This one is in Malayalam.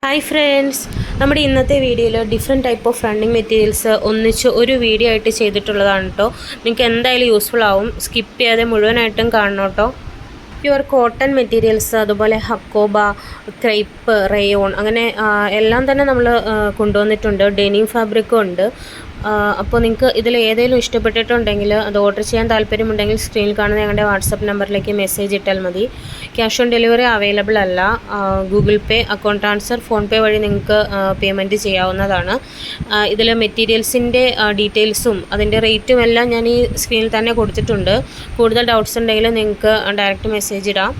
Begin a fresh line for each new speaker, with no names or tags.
ഹായ് ഫ്രണ്ട്സ്, നമ്മുടെ ഇന്നത്തെ വീഡിയോയിൽ different type of running materials ഒന്നിച്ച് ഒരു വീഡിയോ ആയിട്ട് ചെയ്തിട്ടുള്ളതാണ് കേട്ടോ. നിങ്ങൾക്ക് എന്തായാലും യൂസ്ഫുൾ ആവും. സ്കിപ്പ് ചെയ്യാതെ മുഴുവനായിട്ടും കാണണം കേട്ടോ. പ്യുവർ കോട്ടൺ മെറ്റീരിയൽസ്, അതുപോലെ ഹക്കോബ, ക്രൈപ്പ്, റയോൺ, അങ്ങനെ എല്ലാം തന്നെ നമ്മൾ കൊണ്ടുവന്നിട്ടുണ്ട്. ഡെനിം ഫാബ്രിക്കും ഉണ്ട്. അപ്പോൾ നിങ്ങൾക്ക് ഇതിൽ ഏതെങ്കിലും ഇഷ്ടപ്പെട്ടിട്ടുണ്ടെങ്കിൽ അത് ഓർഡർ ചെയ്യാൻ താല്പര്യമുണ്ടെങ്കിൽ സ്ക്രീനിൽ കാണുന്ന ഞങ്ങളുടെ വാട്സപ്പ് നമ്പറിലേക്ക് മെസ്സേജ് ഇട്ടാൽ മതി. ക്യാഷ് ഓൺ ഡെലിവറി അവൈലബിൾ അല്ല. ഗൂഗിൾ പേ, അക്കൗണ്ട് ട്രാൻസ്ഫർ, ഫോൺ പേ വഴി നിങ്ങൾക്ക് പേയ്മെൻറ്റ് ചെയ്യാവുന്നതാണ്. ഇതിൽ മെറ്റീരിയൽസിൻ്റെ ഡീറ്റെയിൽസും അതിൻ്റെ റേറ്റും എല്ലാം ഞാൻ ഈ സ്ക്രീനിൽ തന്നെ കൊടുത്തിട്ടുണ്ട്. കൂടുതൽ ഡൗട്ട്സ് ഉണ്ടെങ്കിൽ നിങ്ങൾക്ക് ഡയറക്റ്റ് മെസ്സേജ് ഇടാം.